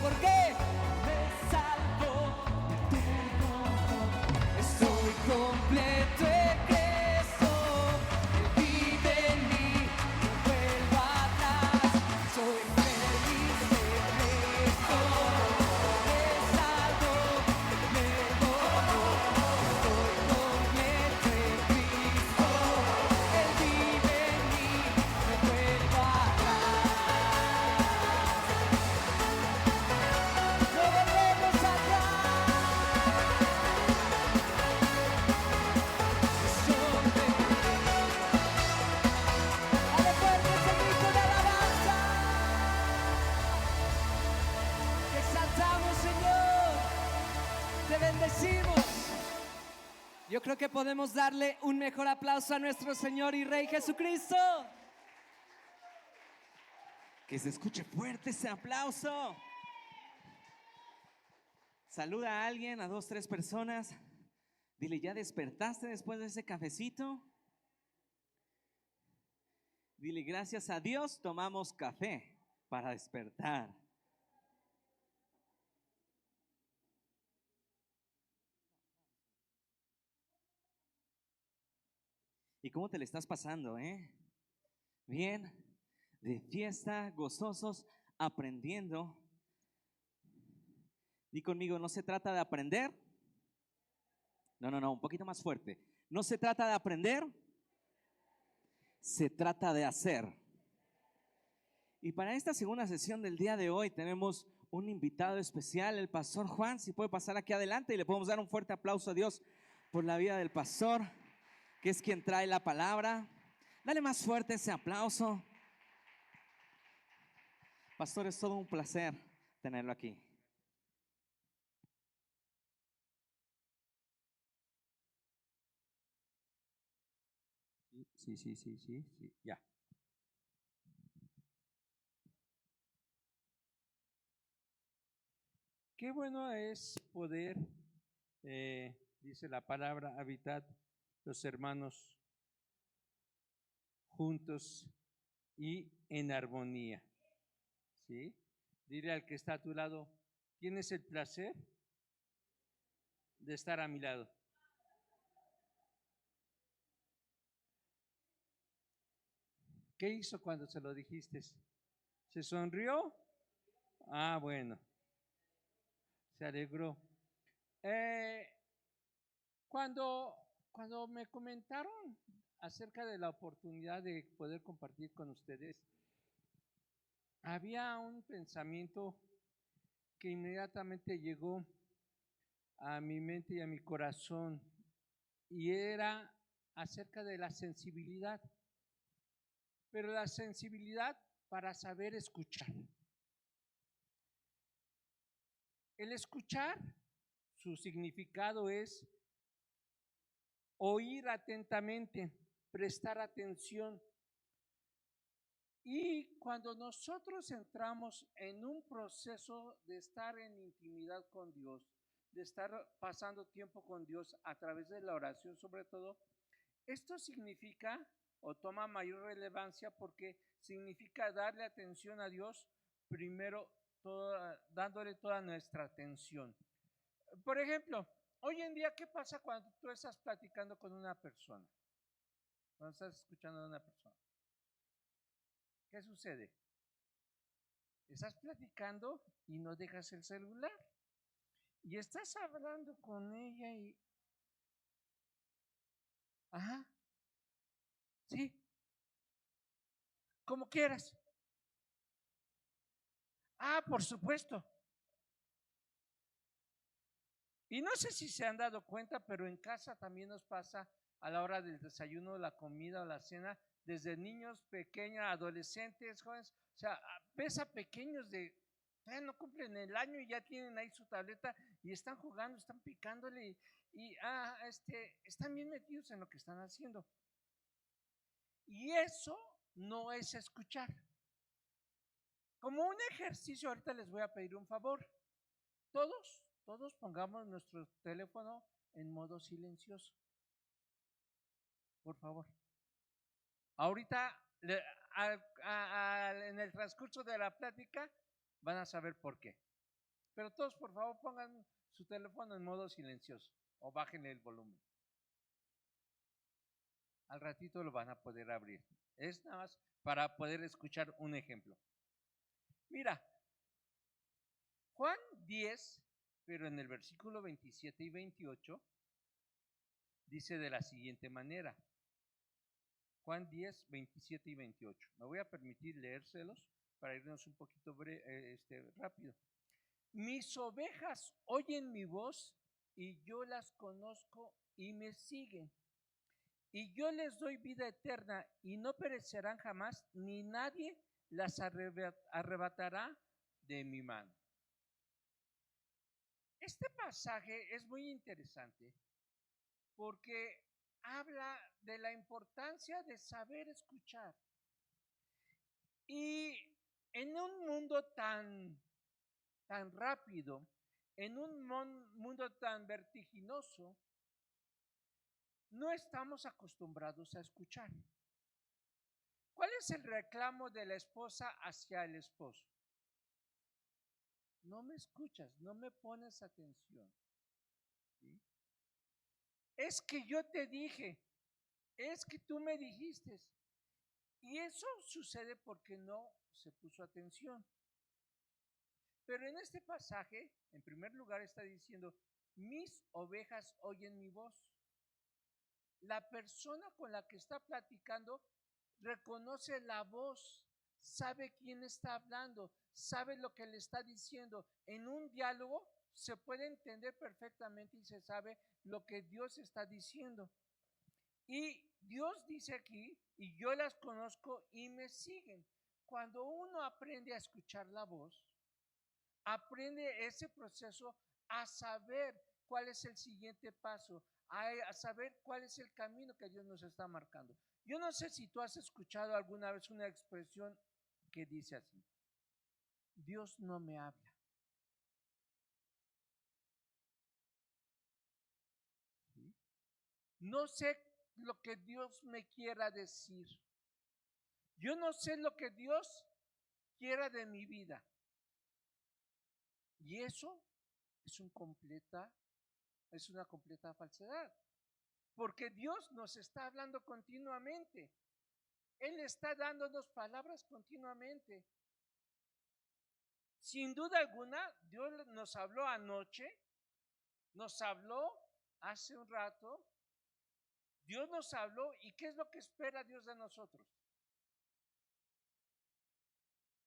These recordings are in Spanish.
¿Por qué? Me salvo de tu confort. Estoy completo en Cristo. Él vive en mí, no vuelvo atrás. Soy feliz en Cristo. Me salvo, me gozo. Estoy completo en Cristo. Él vive en mí, no vuelvo atrás. No volvemos atrás. Soy feliz. Dale fuerte ese grito de alabanza. Te exaltamos, Señor. Te bendecimos. Yo creo que podemos darle un mejor aplauso a nuestro Señor y Rey Jesucristo. Que se escuche fuerte ese aplauso. Saluda a alguien, a 2, 3 personas. Dile, ¿ya despertaste después de ese cafecito? Dile, gracias a Dios tomamos café para despertar. ¿Y cómo te le estás pasando, Bien, de fiesta, gozosos, aprendiendo. Di conmigo, no se trata de aprender. No, un poquito más fuerte. No se trata de aprender, se trata de hacer. Y para esta segunda sesión del día de hoy tenemos un invitado especial, el pastor Juan. Si puede pasar aquí adelante y le podemos dar un fuerte aplauso a Dios por la vida del pastor, que es quien trae la palabra. Dale más fuerte ese aplauso. Pastor, es todo un placer tenerlo aquí. Sí, ya. Qué bueno es poder, dice la palabra, habitar los hermanos juntos y en armonía. ¿Sí? Dile al que está a tu lado, ¿tienes el placer de estar a mi lado? ¿Qué hizo cuando se lo dijiste? ¿Se sonrió? Ah, bueno, se alegró. Eh, cuando me comentaron acerca de la oportunidad de poder compartir con ustedes, había un pensamiento que inmediatamente llegó a mi mente y a mi corazón, y era acerca de la sensibilidad, pero la sensibilidad para saber escuchar. El escuchar, su significado es oír atentamente, prestar atención. Y cuando nosotros entramos en un proceso de estar en intimidad con Dios, de estar pasando tiempo con Dios a través de la oración sobre todo, esto significa o toma mayor relevancia porque significa darle atención a Dios primero, dándole toda nuestra atención. Por ejemplo, hoy en día, ¿qué pasa cuando tú estás platicando con una persona? Cuando estás escuchando a una persona, ¿qué sucede? Estás platicando y no dejas el celular. Y estás hablando con ella y... Ajá, sí, como quieras. Ah, por supuesto. Y no sé si se han dado cuenta, pero en casa también nos pasa a la hora del desayuno, la comida o la cena, desde niños pequeños, adolescentes, jóvenes, o sea, ves a pequeños de, no cumplen el año y ya tienen ahí su tableta y están jugando, están picándole y están bien metidos en lo que están haciendo. Y eso no es escuchar. Como un ejercicio, ahorita les voy a pedir un favor. Todos pongamos nuestro teléfono en modo silencioso. Por favor. Ahorita, en el transcurso de la plática, van a saber por qué. Pero todos, por favor, pongan su teléfono en modo silencioso o bájenle el volumen. Al ratito lo van a poder abrir. Es nada más para poder escuchar un ejemplo. Mira, Juan 10, pero en el versículo 27 y 28, dice de la siguiente manera. Juan 10, 27 y 28. Me voy a permitir leérselos para irnos un poquito rápido. Mis ovejas oyen mi voz y yo las conozco y me siguen. Y yo les doy vida eterna y no perecerán jamás, ni nadie las arrebatará de mi mano. Este pasaje es muy interesante porque habla de la importancia de saber escuchar. Y en un mundo tan rápido, en un mundo tan vertiginoso, no estamos acostumbrados a escuchar. ¿Cuál es el reclamo de la esposa hacia el esposo? No me escuchas, no me pones atención. ¿Sí? Es que yo te dije, es que tú me dijiste. Y eso sucede porque no se puso atención. Pero en este pasaje, en primer lugar, está diciendo, mis ovejas oyen mi voz. La persona con la que está platicando reconoce la voz, sabe quién está hablando, sabe lo que le está diciendo. En un diálogo se puede entender perfectamente y se sabe lo que Dios está diciendo. Y Dios dice aquí, y yo las conozco y me siguen. Cuando uno aprende a escuchar la voz, aprende ese proceso a saber cuál es el siguiente paso, a saber cuál es el camino que Dios nos está marcando. Yo no sé si tú has escuchado alguna vez una expresión que dice así: Dios no me habla. ¿Sí? No sé lo que Dios me quiera decir. Yo no sé lo que Dios quiera de mi vida. Y eso es una completa falsedad. Porque Dios nos está hablando continuamente. Él está dándonos palabras continuamente. Sin duda alguna, Dios nos habló anoche, nos habló hace un rato. Dios nos habló, ¿y qué es lo que espera Dios de nosotros?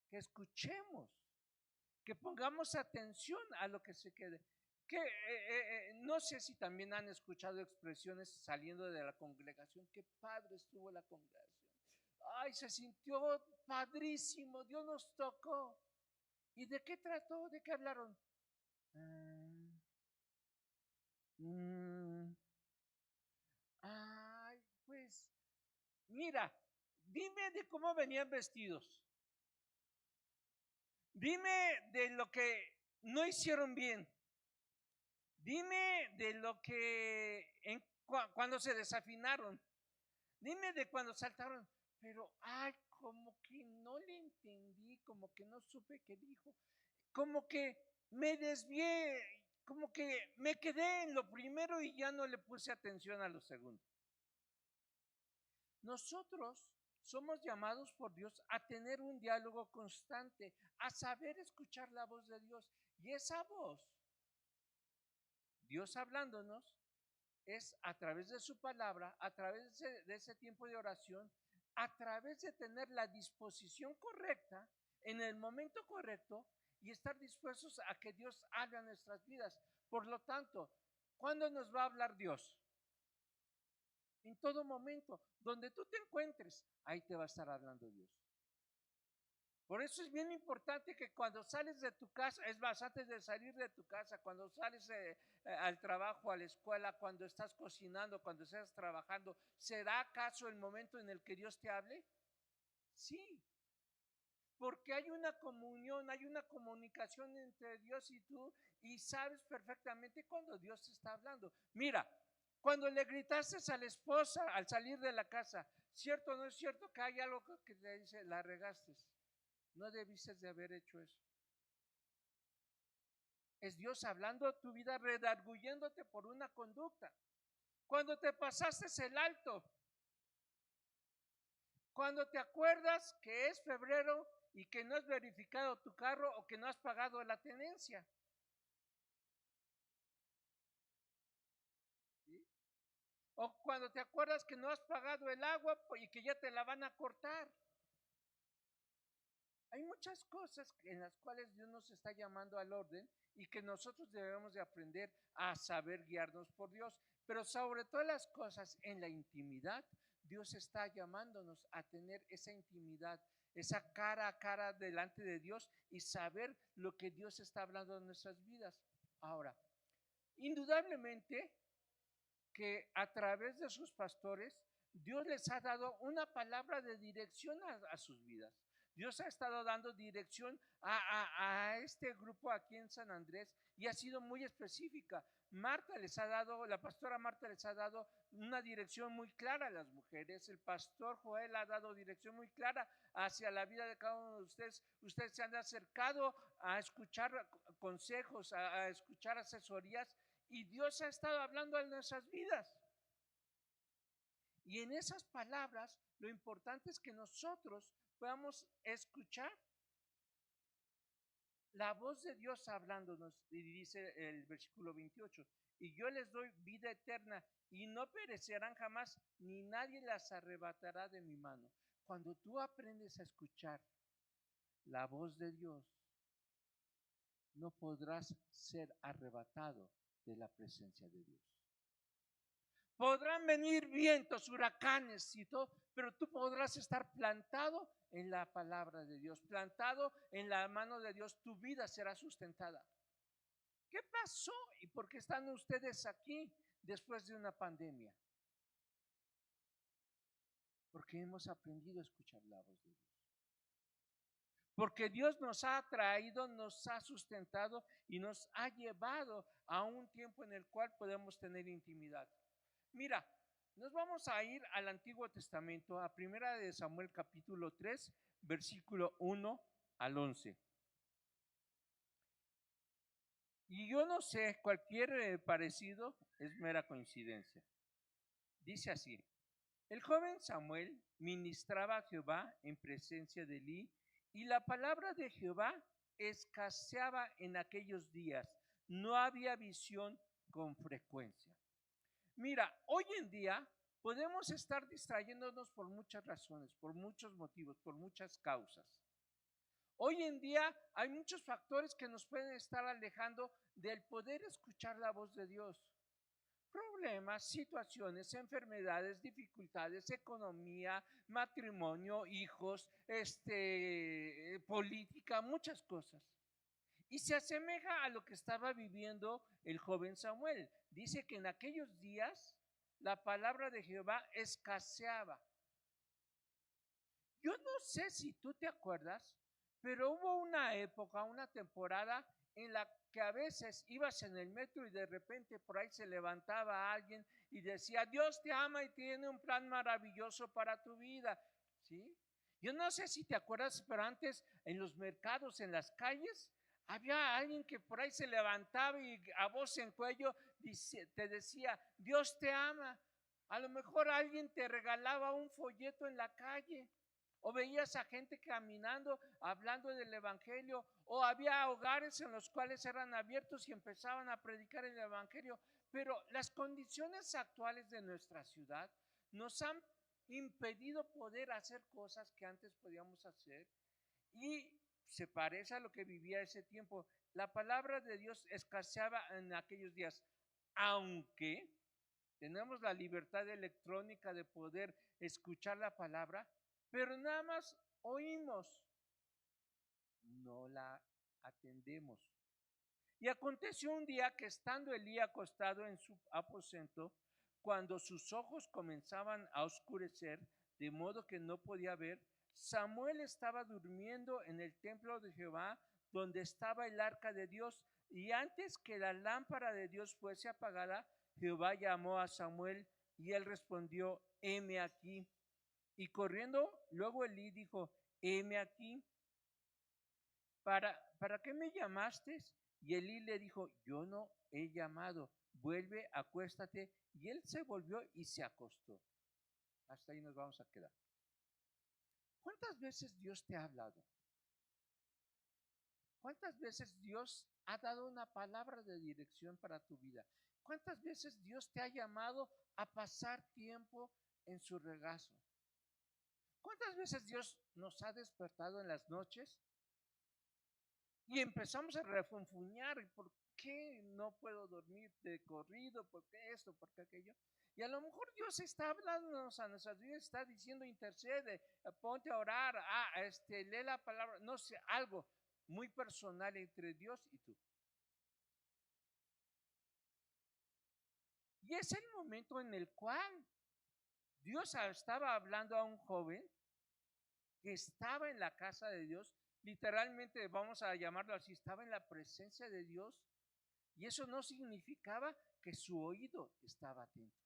Que escuchemos, que pongamos atención a lo que se quede. No sé si también han escuchado expresiones saliendo de la congregación: qué padre estuvo la congregación, ay, se sintió padrísimo, Dios nos tocó. ¿Y de qué trató? ¿De qué hablaron? Ay, pues mira, dime de cómo venían vestidos, dime de lo que no hicieron bien, dime de lo que cuando se desafinaron, dime de cuando saltaron. Pero ay, como que no le entendí, como que no supe qué dijo, como que me desvié, como que me quedé en lo primero y ya no le puse atención a lo segundo. Nosotros somos llamados por Dios a tener un diálogo constante, a saber escuchar la voz de Dios. Y esa voz, Dios hablándonos, es a través de su palabra, a través de ese tiempo de oración, a través de tener la disposición correcta en el momento correcto y estar dispuestos a que Dios hable a nuestras vidas. Por lo tanto, ¿cuándo nos va a hablar Dios? En todo momento, donde tú te encuentres, ahí te va a estar hablando Dios. Por eso es bien importante que cuando sales de tu casa, es más, antes de salir de tu casa, cuando sales al trabajo, a la escuela, cuando estás cocinando, cuando estás trabajando, ¿será acaso el momento en el que Dios te hable? Sí, porque hay una comunión, hay una comunicación entre Dios y tú, y sabes perfectamente cuando Dios te está hablando. Mira, cuando le gritaste a la esposa al salir de la casa, ¿cierto o no es cierto que hay algo que te dice, la regaste? No debiste de haber hecho eso. Es Dios hablando a tu vida, redarguyéndote por una conducta. Cuando te pasaste el alto, cuando te acuerdas que es febrero y que no has verificado tu carro o que no has pagado la tenencia. ¿Sí? O cuando te acuerdas que no has pagado el agua y que ya te la van a cortar. Hay muchas cosas en las cuales Dios nos está llamando al orden y que nosotros debemos de aprender a saber guiarnos por Dios. Pero sobre todas las cosas, en la intimidad, Dios está llamándonos a tener esa intimidad, esa cara a cara delante de Dios y saber lo que Dios está hablando en nuestras vidas. Ahora, indudablemente que a través de sus pastores, Dios les ha dado una palabra de dirección a sus vidas. Dios ha estado dando dirección a este grupo aquí en San Andrés y ha sido muy específica. La pastora Marta les ha dado una dirección muy clara a las mujeres. El pastor Joel ha dado dirección muy clara hacia la vida de cada uno de ustedes. Ustedes se han acercado a escuchar consejos, a escuchar asesorías y Dios ha estado hablando en nuestras vidas. Y en esas palabras, lo importante es que nosotros podamos escuchar la voz de Dios hablándonos. Y dice el versículo 28, y yo les doy vida eterna y no perecerán jamás, ni nadie las arrebatará de mi mano. Cuando tú aprendes a escuchar la voz de Dios, no podrás ser arrebatado de la presencia de Dios. Podrán venir vientos, huracanes y todo, pero tú podrás estar plantado en la palabra de Dios, plantado en la mano de Dios, tu vida será sustentada. ¿Qué pasó y por qué están ustedes aquí después de una pandemia? Porque hemos aprendido a escuchar la voz de Dios. Porque Dios nos ha traído, nos ha sustentado y nos ha llevado a un tiempo en el cual podemos tener intimidad. Mira, nos vamos a ir al Antiguo Testamento, a Primera de Samuel capítulo 3, versículo 1 al 11. Y yo no sé, cualquier parecido es mera coincidencia. Dice así: el joven Samuel ministraba a Jehová en presencia de Elí, y la palabra de Jehová escaseaba en aquellos días. No había visión con frecuencia. Mira, hoy en día podemos estar distrayéndonos por muchas razones, por muchos motivos, por muchas causas. Hoy en día hay muchos factores que nos pueden estar alejando del poder escuchar la voz de Dios. Problemas, situaciones, enfermedades, dificultades, economía, matrimonio, hijos, política, muchas cosas. Y se asemeja a lo que estaba viviendo el joven Samuel. Dice que en aquellos días la palabra de Jehová escaseaba. Yo no sé si tú te acuerdas, pero hubo una época, una temporada en la que a veces ibas en el metro y de repente por ahí se levantaba alguien y decía: Dios te ama y tiene un plan maravilloso para tu vida. ¿Sí? Yo no sé si te acuerdas, pero antes en los mercados, en las calles, había alguien que por ahí se levantaba y a voz en cuello te decía: Dios te ama. A lo mejor alguien te regalaba un folleto en la calle, o veías a gente caminando hablando del evangelio, o había hogares en los cuales eran abiertos y empezaban a predicar el evangelio. Pero las condiciones actuales de nuestra ciudad nos han impedido poder hacer cosas que antes podíamos hacer, y se parece a lo que vivía ese tiempo. La palabra de Dios escaseaba en aquellos días, aunque tenemos la libertad electrónica de poder escuchar la palabra, pero nada más oímos, no la atendemos. Y aconteció un día que, estando Elí acostado en su aposento, cuando sus ojos comenzaban a oscurecer, de modo que no podía ver, Samuel estaba durmiendo en el templo de Jehová, donde estaba el arca de Dios. Y antes que la lámpara de Dios fuese apagada, Jehová llamó a Samuel, y él respondió: heme aquí. Y corriendo luego Elí dijo: heme aquí. ¿Para qué me llamaste? Y Elí le dijo, yo no he llamado, vuelve, acuéstate. Y él se volvió y se acostó. Hasta ahí nos vamos a quedar. ¿Cuántas veces Dios te ha hablado? ¿Cuántas veces Dios ha dado una palabra de dirección para tu vida? ¿Cuántas veces Dios te ha llamado a pasar tiempo en su regazo? ¿Cuántas veces Dios nos ha despertado en las noches y empezamos a refunfuñar? ¿Por qué no puedo dormir de corrido? ¿Por qué esto? ¿Por qué aquello? Y a lo mejor Dios está hablándonos a nuestras vidas, está diciendo intercede, ponte a orar, lee la palabra, no sé, algo muy personal entre Dios y tú. Y es el momento en el cual Dios estaba hablando a un joven que estaba en la casa de Dios, literalmente vamos a llamarlo así, estaba en la presencia de Dios, y eso no significaba que su oído estaba atento.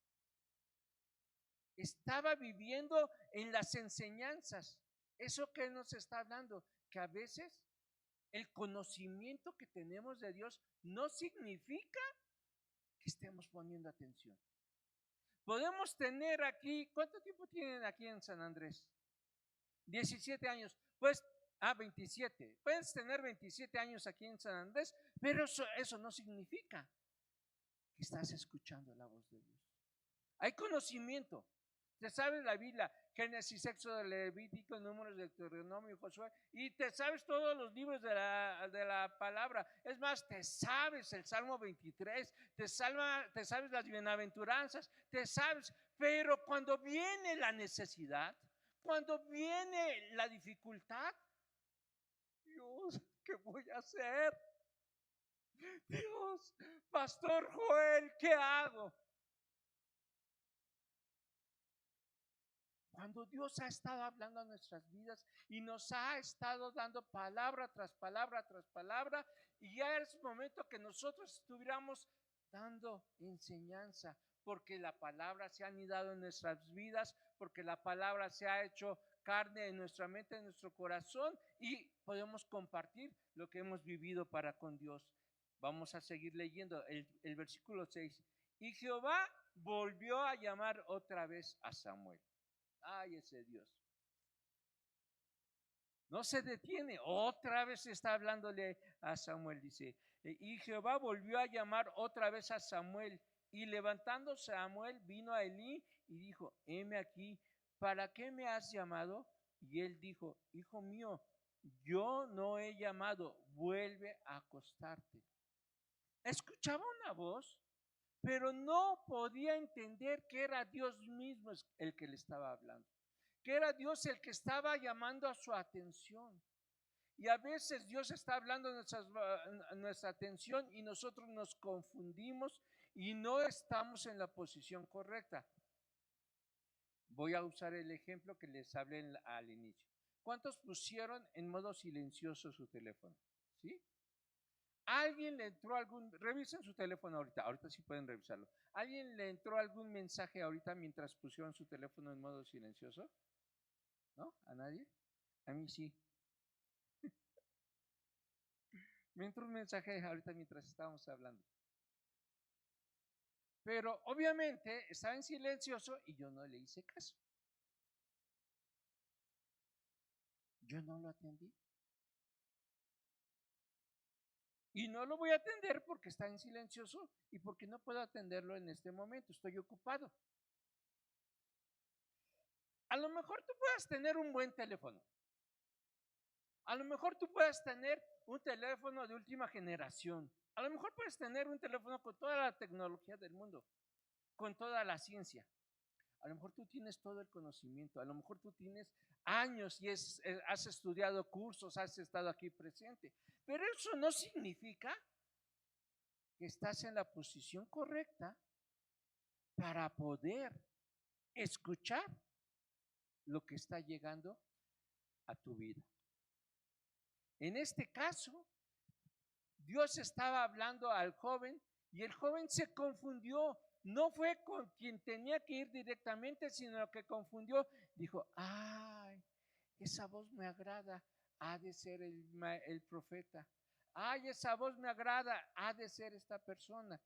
Estaba viviendo en las enseñanzas. Eso que nos está hablando, que a veces el conocimiento que tenemos de Dios no significa que estemos poniendo atención. Podemos tener aquí, ¿cuánto tiempo tienen aquí en San Andrés? 17 años. Pues, 27. Puedes tener 27 años aquí en San Andrés, pero eso no significa que estás escuchando la voz de Dios. Hay conocimiento. Te sabes la Biblia, Génesis, Éxodo, Levítico, Números, Deuteronomio, Josué, y te sabes todos los libros de la palabra. Es más, te sabes el Salmo 23, te sabes las bienaventuranzas, te sabes, pero cuando viene la necesidad, cuando viene la dificultad, Dios, ¿qué voy a hacer? Dios, Pastor Joel, ¿qué hago? Cuando Dios ha estado hablando a nuestras vidas y nos ha estado dando palabra tras palabra tras palabra, y ya es momento que nosotros estuviéramos dando enseñanza, porque la palabra se ha anidado en nuestras vidas, porque la palabra se ha hecho carne en nuestra mente, en nuestro corazón, y podemos compartir lo que hemos vivido para con Dios. Vamos a seguir leyendo el versículo 6. Y Jehová volvió a llamar otra vez a Samuel. Ay, ese Dios. No se detiene. Otra vez está hablándole a Samuel. Dice, y Jehová volvió a llamar otra vez a Samuel. Y levantando Samuel vino a Elí y dijo, heme aquí, ¿para qué me has llamado? Y él dijo, hijo mío, yo no he llamado, vuelve a acostarte. Escuchaba una voz, pero no podía entender que era Dios mismo el que le estaba hablando, que era Dios el que estaba llamando a su atención. Y a veces Dios está hablando a nuestra atención y nosotros nos confundimos y no estamos en la posición correcta. Voy a usar el ejemplo que les hablé al inicio. ¿Cuántos pusieron en modo silencioso su teléfono? ¿Sí? ¿Alguien le entró revisen su teléfono ahorita sí pueden revisarlo. ¿Alguien le entró algún mensaje ahorita mientras pusieron su teléfono en modo silencioso? ¿No? ¿A nadie? A mí sí. Me entró un mensaje ahorita mientras estábamos hablando. Pero obviamente estaba en silencioso y yo no le hice caso. Yo no lo atendí. Y no lo voy a atender porque está en silencioso y porque no puedo atenderlo en este momento. Estoy ocupado. A lo mejor tú puedas tener un buen teléfono. A lo mejor tú puedas tener un teléfono de última generación. A lo mejor puedes tener un teléfono con toda la tecnología del mundo, con toda la ciencia. A lo mejor tú tienes todo el conocimiento. A lo mejor tú tienes años y has estudiado cursos, has estado aquí presente. Pero eso no significa que estás en la posición correcta para poder escuchar lo que está llegando a tu vida. En este caso, Dios estaba hablando al joven y el joven se confundió. No fue con quien tenía que ir directamente, sino que confundió. Dijo, ay, esa voz me agrada, ha de ser el profeta. ay, esa voz me agrada, ha de ser esta persona.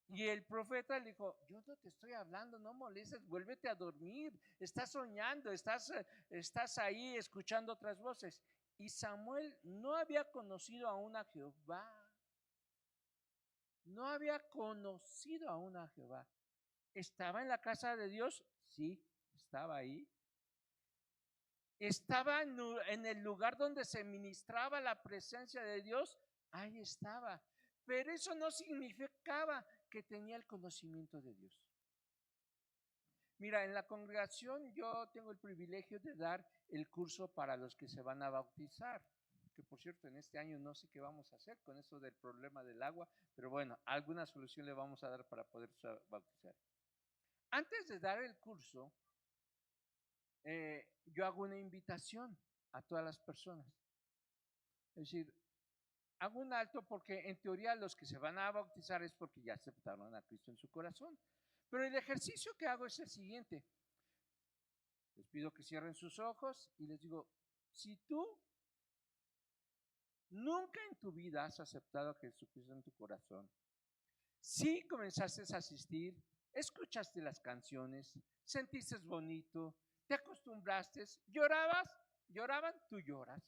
Y el profeta le dijo, yo no te estoy hablando, no molestes, vuélvete a dormir, estás soñando, estás ahí escuchando otras voces. Y Samuel no había conocido aún a Jehová, no había conocido aún a Jehová. ¿Estaba en la casa de Dios? Sí, estaba ahí. Estaba en el lugar donde se ministraba la presencia de Dios, ahí estaba. Pero eso no significaba que tenía el conocimiento de Dios. Mira, en la congregación yo tengo el privilegio de dar el curso para los que se van a bautizar, que por cierto en este año no sé qué vamos a hacer con eso del problema del agua, pero bueno, alguna solución le vamos a dar para poder bautizar. Antes de dar el curso, yo hago una invitación a todas las personas. Es decir, hago un alto porque en teoría los que se van a bautizar es porque ya aceptaron a Cristo en su corazón. Pero el ejercicio que hago es el siguiente. Les pido que cierren sus ojos y les digo, si tú nunca en tu vida has aceptado a Jesucristo en tu corazón, si comenzaste a asistir, escuchaste las canciones, sentiste bonito, te acostumbraste, lloraban, tú lloras,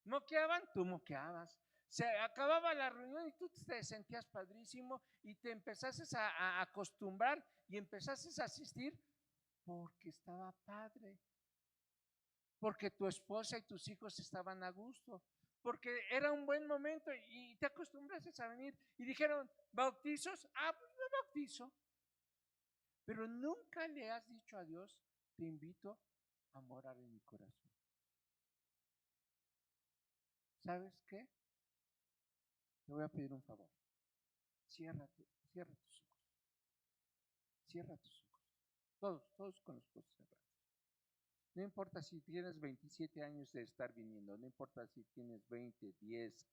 moqueaban, tú moqueabas, se acababa la reunión y tú te sentías padrísimo y te empezaste a acostumbrar y empezaste a asistir porque estaba padre, porque tu esposa y tus hijos estaban a gusto, porque era un buen momento y te acostumbraste a venir y dijeron, ¿bautizos? Pues me bautizo. Pero nunca le has dicho a Dios, te invito a morar en mi corazón. ¿Sabes qué? Te voy a pedir un favor. Cierra tus ojos. Cierra tus ojos. Todos con los ojos cerrados. No importa si tienes 27 años de estar viniendo, no importa si tienes 20, 10,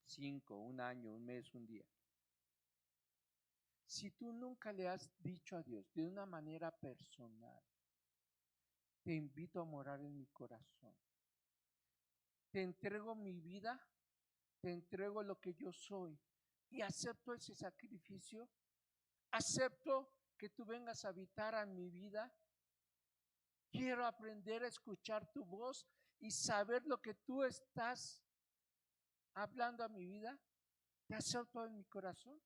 5, un año, un mes, un día. Si tú nunca le has dicho a Dios de una manera personal, te invito a morar en mi corazón. Te entrego mi vida, te entrego lo que yo soy y acepto ese sacrificio. Acepto que tú vengas a habitar a mi vida. Quiero aprender a escuchar tu voz y saber lo que tú estás hablando a mi vida. Te acepto en mi corazón.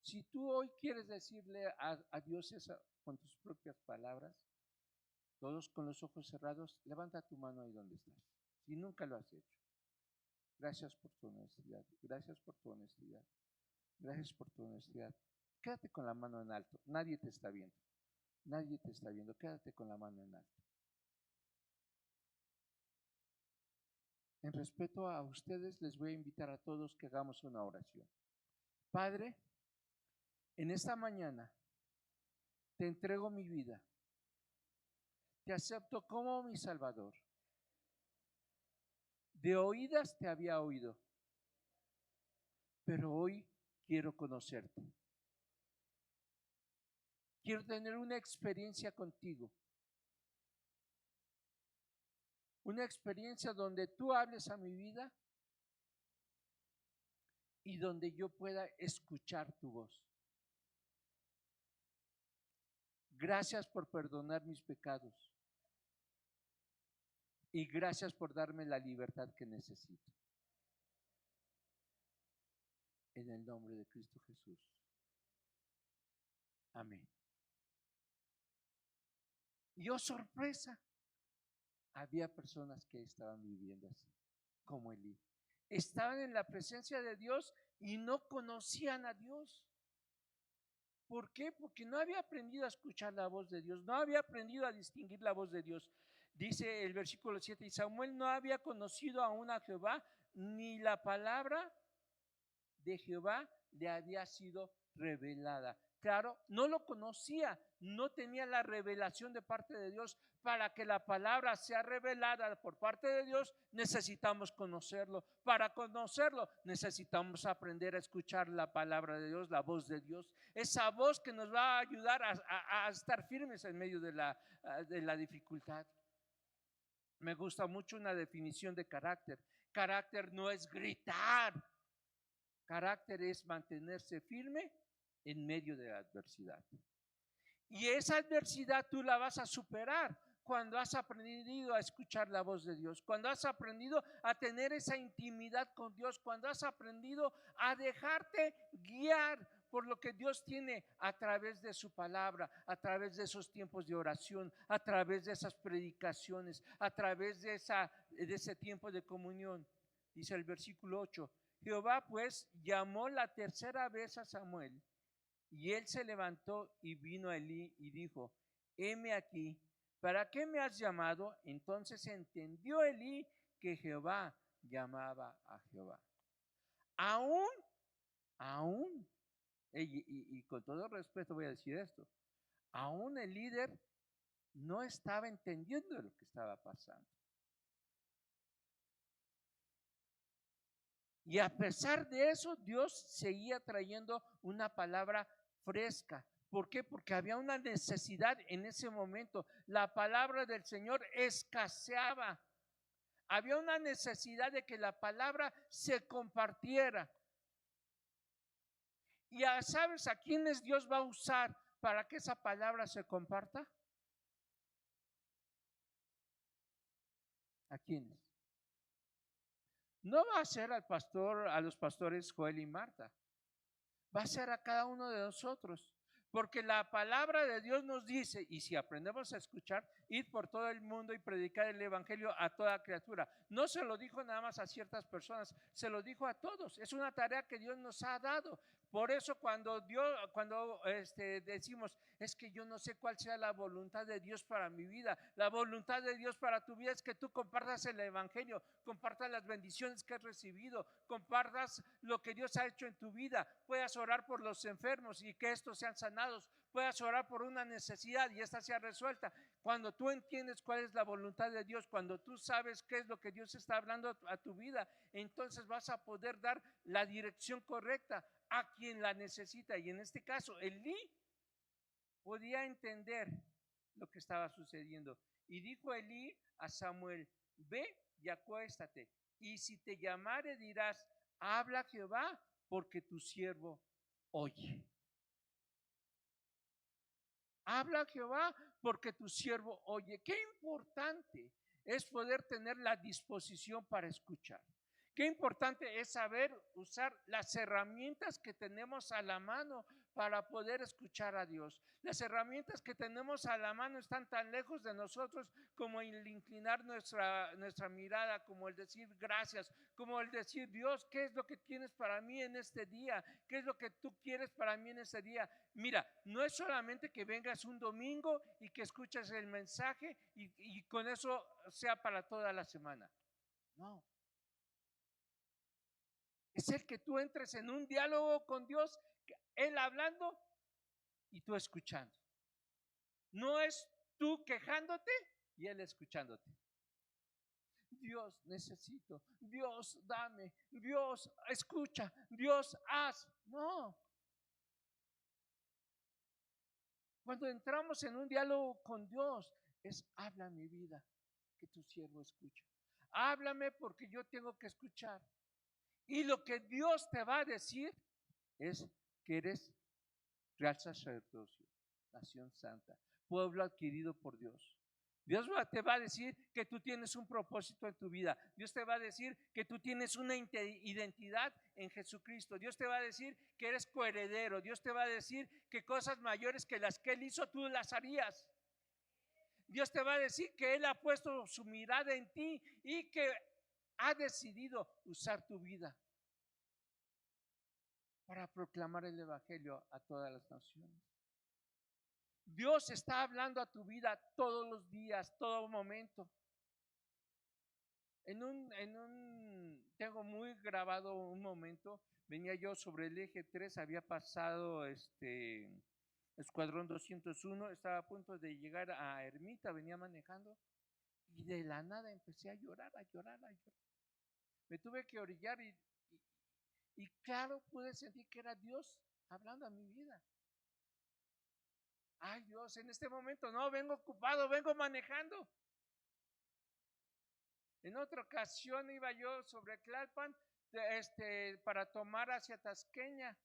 Si tú hoy quieres decirle a Dios eso con tus propias palabras, todos con los ojos cerrados, levanta tu mano ahí donde estás. Si nunca lo has hecho. Gracias por tu honestidad. Gracias por tu honestidad. Gracias por tu honestidad. Quédate con la mano en alto. Nadie te está viendo. Nadie te está viendo. Quédate con la mano en alto. En respeto a ustedes, les voy a invitar a todos que hagamos una oración. Padre, en esta mañana te entrego mi vida. Te acepto como mi Salvador. De oídas te había oído, pero hoy quiero conocerte. Quiero tener una experiencia contigo. Una experiencia donde tú hables a mi vida y donde yo pueda escuchar tu voz. Gracias por perdonar mis pecados. Y gracias por darme la libertad que necesito. En el nombre de Cristo Jesús. Amén. Y oh sorpresa, había personas que estaban viviendo así, como Elí. Estaban en la presencia de Dios y no conocían a Dios. ¿Por qué? Porque no había aprendido a escuchar la voz de Dios, no había aprendido a distinguir la voz de Dios. Dice el versículo 7, y Samuel no había conocido aún a Jehová, ni la palabra de Jehová le había sido revelada. Claro, no lo conocía, no tenía la revelación de parte de Dios. Para que la palabra sea revelada por parte de Dios, necesitamos conocerlo. Para conocerlo, necesitamos aprender a escuchar la palabra de Dios, la voz de Dios. Esa voz que nos va a ayudar a estar firmes en medio de la dificultad. Me gusta mucho una definición de carácter. Carácter no es gritar. carácter es mantenerse firme en medio de la adversidad. Y esa adversidad tú la vas a superar cuando has aprendido a escuchar la voz de Dios, cuando has aprendido a tener esa intimidad con Dios, cuando has aprendido a dejarte guiar por lo que Dios tiene a través de su palabra, a través de esos tiempos de oración, a través de esas predicaciones, a través de ese tiempo de comunión. Dice el versículo 8, Jehová pues llamó la tercera vez a Samuel, y él se levantó y vino a Elí y dijo, heme aquí, ¿para qué me has llamado? Entonces entendió Elí que Jehová llamaba a Jehová. Aún, y con todo respeto voy a decir esto, aún el líder no estaba entendiendo lo que estaba pasando. Y a pesar de eso, Dios seguía trayendo una palabra fresca. ¿Por qué? Porque había una necesidad en ese momento. La palabra del Señor escaseaba. Había una necesidad de que la palabra se compartiera. ¿Y sabes a quiénes Dios va a usar para que esa palabra se comparta? ¿A quiénes? No va a ser a los pastores Joel y Marta. Va a ser a cada uno de nosotros. Porque la palabra de Dios nos dice, y si aprendemos a escuchar, id por todo el mundo y predicar el evangelio a toda criatura. No se lo dijo nada más a ciertas personas, se lo dijo a todos. Es una tarea que Dios nos ha dado. Por eso cuando decimos, es que yo no sé cuál sea la voluntad de Dios para mi vida. La voluntad de Dios para tu vida es que tú compartas el evangelio, compartas las bendiciones que has recibido, compartas lo que Dios ha hecho en tu vida, puedas orar por los enfermos y que estos sean sanados, puedas orar por una necesidad y esta sea resuelta. Cuando tú entiendes cuál es la voluntad de Dios, cuando tú sabes qué es lo que Dios está hablando a tu vida, entonces vas a poder dar la dirección correcta a quien la necesita. Y en este caso, Elí podía entender lo que estaba sucediendo. Y dijo Elí a Samuel, ve y acuéstate, y si te llamare dirás, habla Jehová, porque tu siervo oye. Habla Jehová, porque tu siervo oye. Qué importante es poder tener la disposición para escuchar. Qué importante es saber usar las herramientas que tenemos a la mano para poder escuchar a Dios. Las herramientas que tenemos a la mano están tan lejos de nosotros como el inclinar nuestra mirada, como el decir gracias, como el decir Dios, ¿qué es lo que tienes para mí en este día? ¿Qué es lo que tú quieres para mí en este día? Mira, no es solamente que vengas un domingo y que escuches el mensaje y con eso sea para toda la semana. No. Es el que tú entres en un diálogo con Dios, Él hablando y tú escuchando. No es tú quejándote y Él escuchándote. Dios, necesito, Dios, dame, Dios, escucha, Dios, haz. No. Cuando entramos en un diálogo con Dios, es habla mi vida, que tu siervo escucha. Háblame porque yo tengo que escuchar. Y lo que Dios te va a decir es que eres real sacerdocio, nación santa, pueblo adquirido por Dios. Dios te va a decir que tú tienes un propósito en tu vida. Dios te va a decir que tú tienes una identidad en Jesucristo. Dios te va a decir que eres coheredero. Dios te va a decir que cosas mayores que las que Él hizo, tú las harías. Dios te va a decir que Él ha puesto su mirada en ti y que ha decidido usar tu vida para proclamar el evangelio a todas las naciones. Dios está hablando a tu vida todos los días, todo momento. Tengo muy grabado un momento, venía yo sobre el eje 3, había pasado Escuadrón 201, estaba a punto de llegar a Ermita, venía manejando y de la nada empecé a llorar. Me tuve que orillar y claro, pude sentir que era Dios hablando a mi vida. Ay Dios, en este momento no, vengo ocupado, vengo manejando. En otra ocasión iba yo sobre Tlalpan para tomar hacia Tasqueña.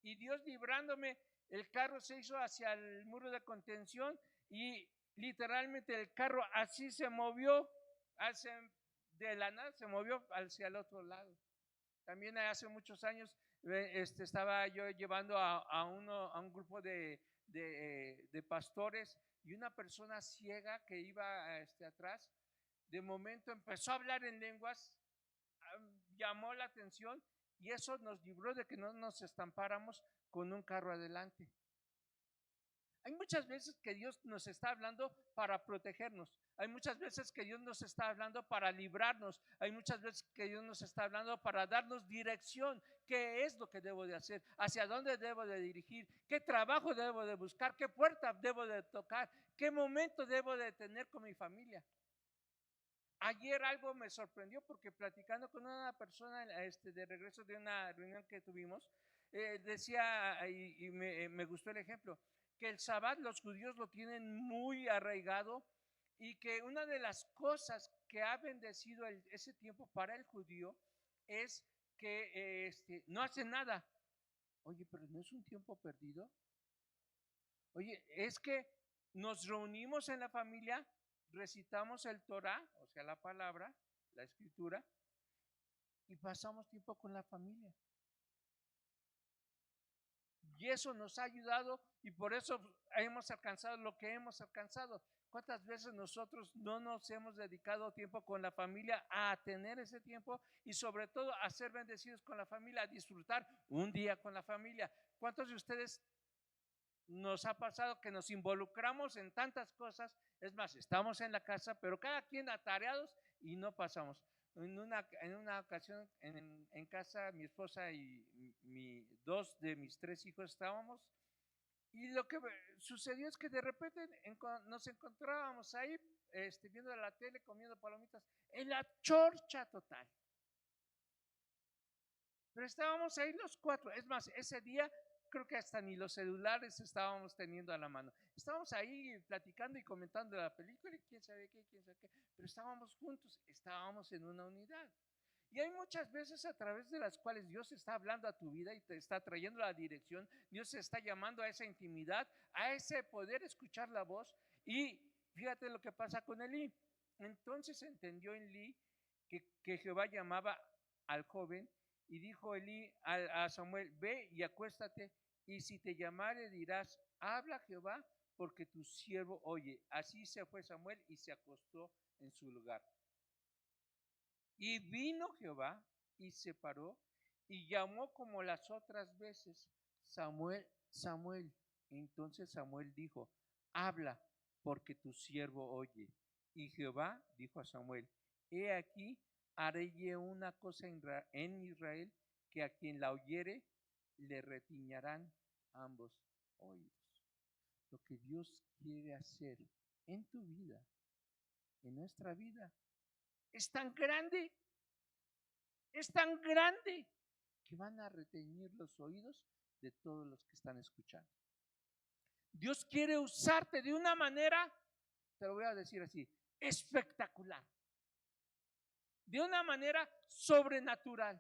Y Dios librándome, el carro se hizo hacia el muro de contención y literalmente el carro así se movió, de la nada se movió hacia el otro lado. También hace muchos años estaba yo llevando a un grupo de pastores, y una persona ciega que iba atrás, de momento empezó a hablar en lenguas, llamó la atención, y eso nos libró de que no nos estampáramos con un carro adelante. Hay muchas veces que Dios nos está hablando para protegernos. Hay muchas veces que Dios nos está hablando para librarnos. Hay muchas veces que Dios nos está hablando para darnos dirección. ¿Qué es lo que debo de hacer? ¿Hacia dónde debo de dirigir? ¿Qué trabajo debo de buscar? ¿Qué puerta debo de tocar? ¿Qué momento debo de tener con mi familia? Ayer algo me sorprendió, porque platicando con una persona de regreso de una reunión que tuvimos, decía, y me gustó el ejemplo, que el Sabbat los judíos lo tienen muy arraigado, y que una de las cosas que ha bendecido ese tiempo para el judío es que no hace nada. Oye, pero ¿no es un tiempo perdido? Oye, es que nos reunimos en la familia, recitamos el Torah, o sea, la palabra, la escritura, y pasamos tiempo con la familia. Y eso nos ha ayudado, y por eso hemos alcanzado lo que hemos alcanzado. ¿Cuántas veces nosotros no nos hemos dedicado tiempo con la familia, a tener ese tiempo, y sobre todo a ser bendecidos con la familia, a disfrutar un día con la familia? ¿Cuántos de ustedes nos ha pasado que nos involucramos en tantas cosas? Es más, estamos en la casa, pero cada quien atareados, y no pasamos. En una ocasión en casa, mi esposa y dos de mis tres hijos estábamos, y lo que sucedió es que de repente nos encontrábamos ahí viendo la tele, comiendo palomitas, en la chorcha total. Pero estábamos ahí los cuatro. Es más, ese día creo que hasta ni los celulares estábamos teniendo a la mano. Estábamos ahí platicando y comentando la película, y quién sabe qué, pero estábamos juntos, estábamos en una unidad. Y hay muchas veces a través de las cuales Dios está hablando a tu vida y te está trayendo la dirección. Dios te está llamando a esa intimidad, a ese poder escuchar la voz. Y fíjate lo que pasa con Elí. Entonces entendió Elí que Jehová llamaba al joven, y dijo Elí a Samuel: ve y acuéstate, y si te llamare dirás: habla Jehová, porque tu siervo oye. Así se fue Samuel y se acostó en su lugar. Y vino Jehová y se paró y llamó como las otras veces: Samuel, Samuel. Entonces Samuel dijo: habla, porque tu siervo oye. Y Jehová dijo a Samuel: he aquí, haré yo una cosa en Israel, que a quien la oyere le retiñarán ambos oídos. Lo que Dios quiere hacer en tu vida, en nuestra vida, es tan grande que van a reteñir los oídos de todos los que están escuchando. Dios quiere usarte de una manera, te lo voy a decir así, espectacular, de una manera sobrenatural,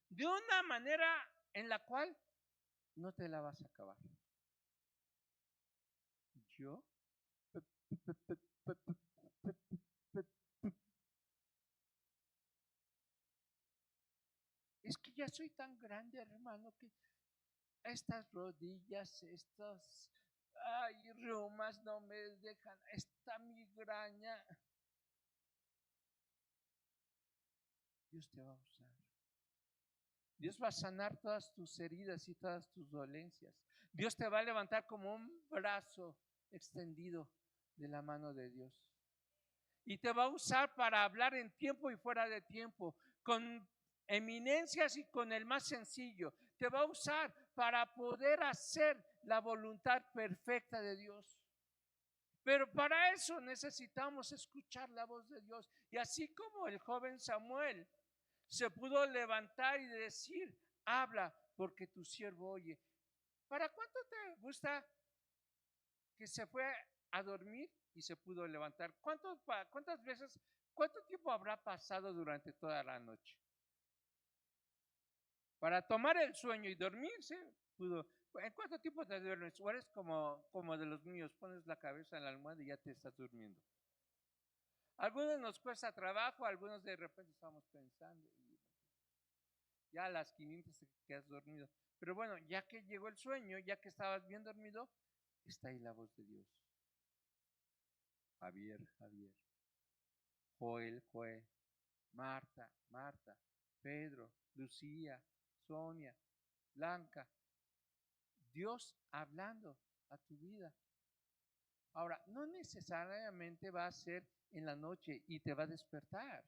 de una manera en la cual no te la vas a acabar. Yo es que ya soy tan grande, hermano, que estas rodillas, estos reumas no me dejan, esta migraña. Dios te va a usar. Dios va a sanar todas tus heridas y todas tus dolencias. Dios te va a levantar como un brazo extendido de la mano de Dios. Y te va a usar para hablar en tiempo y fuera de tiempo, con eminencias y con el más sencillo. Te va a usar para poder hacer la voluntad perfecta de Dios. Pero para eso necesitamos escuchar la voz de Dios. Y así como el joven Samuel se pudo levantar y decir: habla, porque tu siervo oye. ¿Para cuánto te gusta que se fue a dormir y se pudo levantar? ¿Cuántas veces, cuánto tiempo habrá pasado durante toda la noche? Para tomar el sueño y dormirse, pudo. ¿En cuánto tiempo te duermes? O eres como de los míos, pones la cabeza en la almohada y ya te estás durmiendo. Algunos nos cuesta trabajo, algunos de repente estamos pensando y ya a las 500 te quedas dormido. Pero bueno, ya que llegó el sueño, ya que estabas bien dormido, está ahí la voz de Dios. Javier, Javier. Joel, Joel. Marta, Marta. Pedro, Lucía, Sonia, Blanca. Dios hablando a tu vida. Ahora, no necesariamente va a ser en la noche y te va a despertar.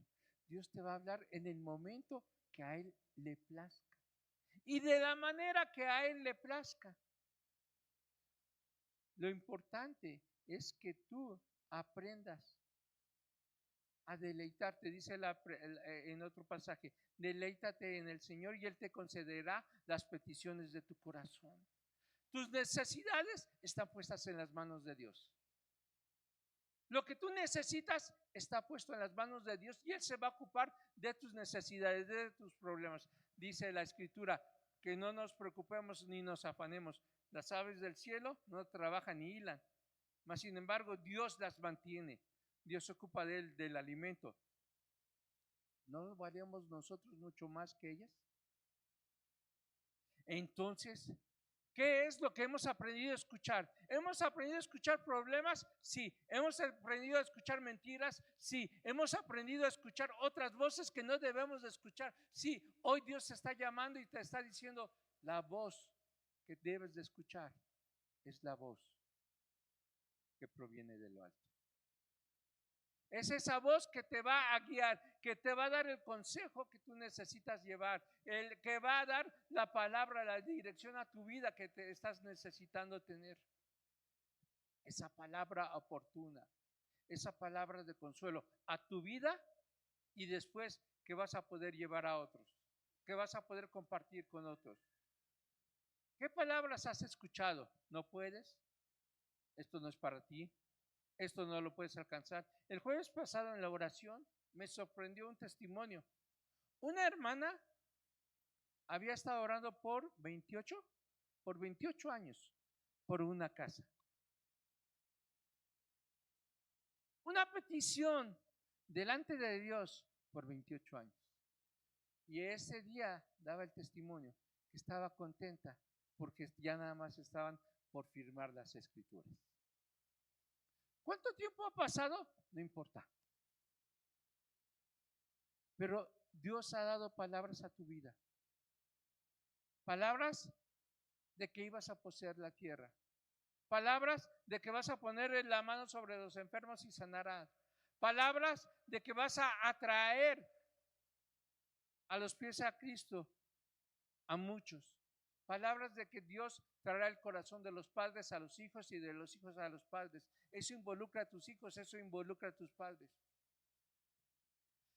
Dios te va a hablar en el momento que a Él le plazca y de la manera que a Él le plazca. Lo importante es que tú aprendas a deleitarte, dice en otro pasaje, deleítate en el Señor y Él te concederá las peticiones de tu corazón. Tus necesidades están puestas en las manos de Dios. Lo que tú necesitas está puesto en las manos de Dios y Él se va a ocupar de tus necesidades, de tus problemas. Dice la Escritura que no nos preocupemos ni nos afanemos. Las aves del cielo no trabajan ni hilan, mas sin embargo Dios las mantiene. Dios se ocupa del alimento. ¿No valemos nosotros mucho más que ellas? Entonces, ¿qué es lo que hemos aprendido a escuchar? ¿Hemos aprendido a escuchar problemas? Sí. ¿Hemos aprendido a escuchar mentiras? Sí. ¿Hemos aprendido a escuchar otras voces que no debemos de escuchar? Sí. Hoy Dios te está llamando y te está diciendo, la voz que debes de escuchar es la voz que proviene de lo alto. Es esa voz que te va a guiar, que te va a dar el consejo que tú necesitas llevar, el que va a dar la palabra, la dirección a tu vida que te estás necesitando tener. Esa palabra oportuna, esa palabra de consuelo a tu vida y después que vas a poder llevar a otros, que vas a poder compartir con otros. ¿Qué palabras has escuchado? ¿No puedes? Esto no es para ti. Esto no lo puedes alcanzar. El jueves pasado en la oración me sorprendió un testimonio. Una hermana había estado orando por 28 años por una casa. Una petición delante de Dios por 28 años. Y ese día daba el testimonio que estaba contenta porque ya nada más estaban por firmar las escrituras. ¿Cuánto tiempo ha pasado? No importa. Pero Dios ha dado palabras a tu vida. Palabras de que ibas a poseer la tierra. Palabras de que vas a poner la mano sobre los enfermos y sanarás. Palabras de que vas a atraer a los pies a Cristo a muchos. Palabras de que Dios traerá el corazón de los padres a los hijos y de los hijos a los padres. Eso involucra a tus hijos, eso involucra a tus padres.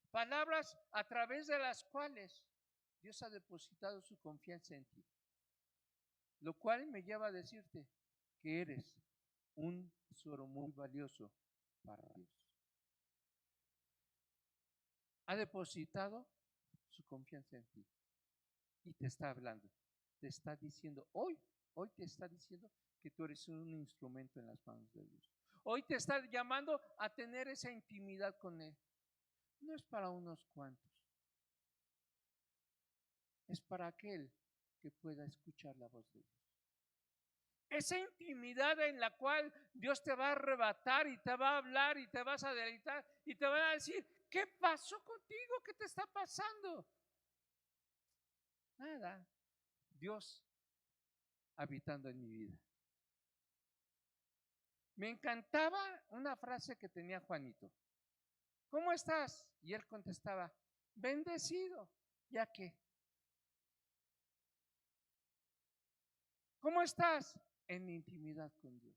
Palabras a través de las cuales Dios ha depositado su confianza en ti. Lo cual me lleva a decirte que eres un tesoro muy valioso para Dios. Ha depositado su confianza en ti y te está hablando. Te está diciendo, hoy te está diciendo que tú eres un instrumento en las manos de Dios. Hoy te está llamando a tener esa intimidad con Él. No es para unos cuantos. Es para aquel que pueda escuchar la voz de Dios. Esa intimidad en la cual Dios te va a arrebatar y te va a hablar y te vas a deleitar y te va a decir, ¿qué pasó contigo? ¿Qué te está pasando? Nada. Dios habitando en mi vida. Me encantaba una frase que tenía Juanito. ¿Cómo estás? Y él contestaba, bendecido, ¿ya qué? ¿Cómo estás? En intimidad con Dios.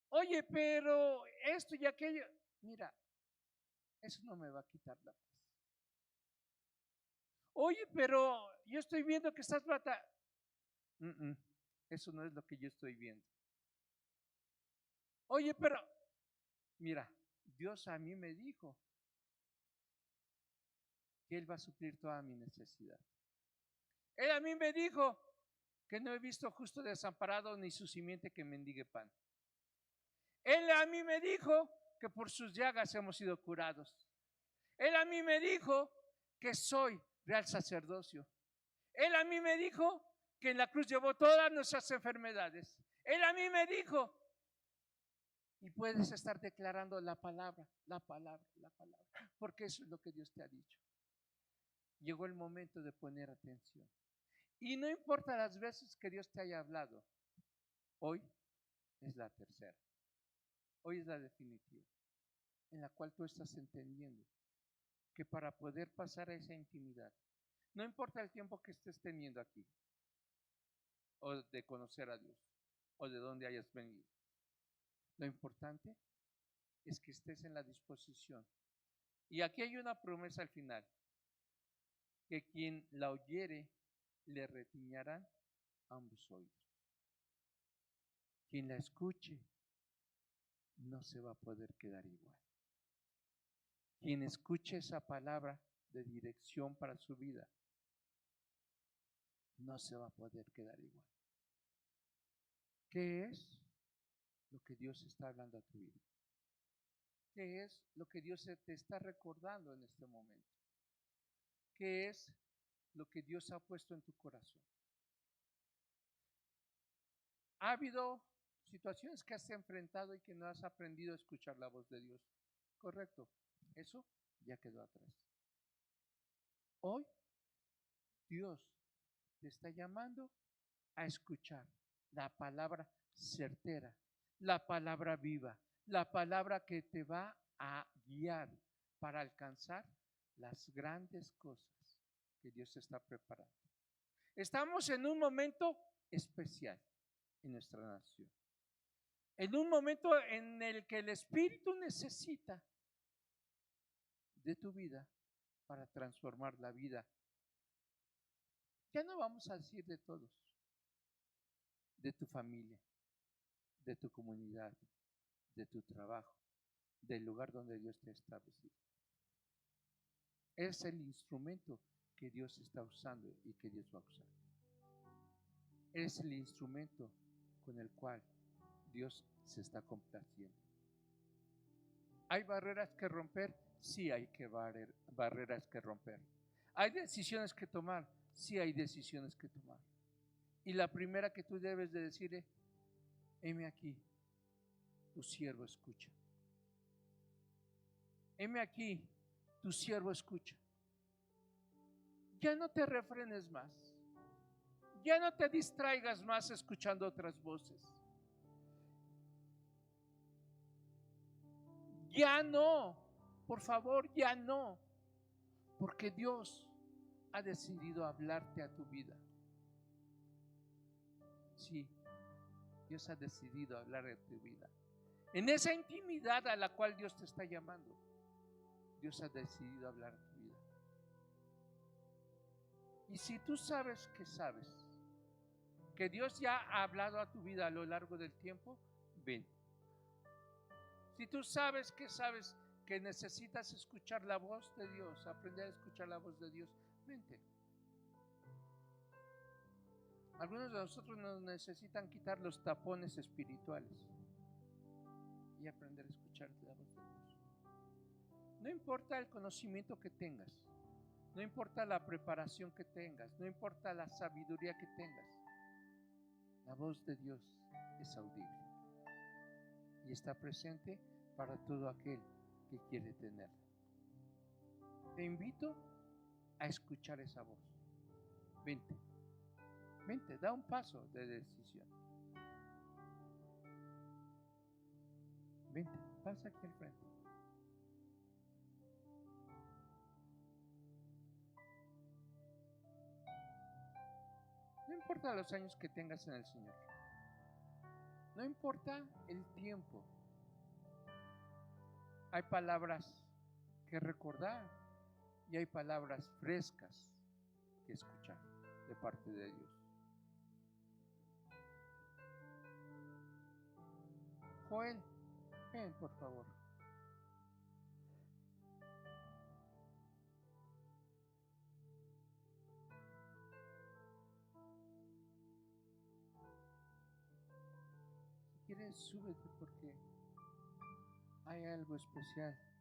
Oye, pero esto y aquello, mira, eso no me va a quitar la paz. Oye, pero yo estoy viendo que estás batallando. Eso no es lo que yo estoy viendo. Oye, pero mira, Dios a mí me dijo que Él va a suplir toda mi necesidad. Él a mí me dijo que no he visto justo desamparado ni su simiente que mendigue pan. Él a mí me dijo que por sus llagas hemos sido curados. Él a mí me dijo que soy real sacerdocio. Él a mí me dijo que en la cruz llevó todas nuestras enfermedades. Él a mí me dijo, y puedes estar declarando la palabra, porque eso es lo que Dios te ha dicho. Llegó el momento de poner atención. Y no importa las veces que Dios te haya hablado, hoy es la tercera. Hoy es la definitiva, en la cual tú estás entendiendo que para poder pasar a esa intimidad, no importa el tiempo que estés teniendo aquí, o de conocer a Dios, o de dónde hayas venido, lo importante es que estés en la disposición. Y aquí hay una promesa al final, que quien la oyere le retiñarán ambos oídos. Quien la escuche no se va a poder quedar igual. Quien escuche esa palabra de dirección para su vida no se va a poder quedar igual. ¿Qué es lo que Dios está hablando a tu vida? ¿Qué es lo que Dios te está recordando en este momento? ¿Qué es lo que Dios ha puesto en tu corazón? ¿Ha habido situaciones que has enfrentado y que no has aprendido a escuchar la voz de Dios? Correcto, eso ya quedó atrás. Hoy Dios te está llamando a escuchar la palabra certera, la palabra viva, la palabra que te va a guiar para alcanzar las grandes cosas que Dios está preparando. Estamos en un momento especial en nuestra nación, en un momento en el que el Espíritu necesita de tu vida para transformar la vida. Ya no vamos a decir de todos, de tu familia, de tu comunidad, de tu trabajo, del lugar donde Dios te ha establecido. Es el instrumento que Dios está usando y que Dios va a usar. Es el instrumento con el cual Dios se está complaciendo. ¿Hay barreras que romper? Sí, hay barreras que romper. ¿Hay decisiones que tomar? Sí, hay decisiones que tomar. Y la primera que tú debes de decirle, heme aquí, tu siervo escucha. Heme aquí, tu siervo escucha. Ya no te refrenes más. Ya no te distraigas más escuchando otras voces. Ya no, por favor, ya no. Porque Dios ha decidido hablarte a tu vida. Sí, Dios ha decidido hablar a tu vida. En esa intimidad a la cual Dios te está llamando, Dios ha decidido hablar a tu vida. Y si tú sabes que Dios ya ha hablado a tu vida a lo largo del tiempo, ven. Si tú sabes que necesitas escuchar la voz de Dios, aprender a escuchar la voz de Dios, vente. Algunos de nosotros nos necesitan quitar los tapones espirituales y aprender a escuchar la voz de Dios. No importa el conocimiento que tengas, no importa la preparación que tengas, no importa la sabiduría que tengas, la voz de Dios es audible y está presente para todo aquel que quiere tenerla. Te invito a escuchar esa voz. Vente, da un paso de decisión. Vente, pasa aquí al frente. No importa los años que tengas en el Señor. No importa el tiempo. Hay palabras que recordar y hay palabras frescas que escuchar de parte de Dios. Joel, ven por favor. quieres, súbete porque hay algo especial.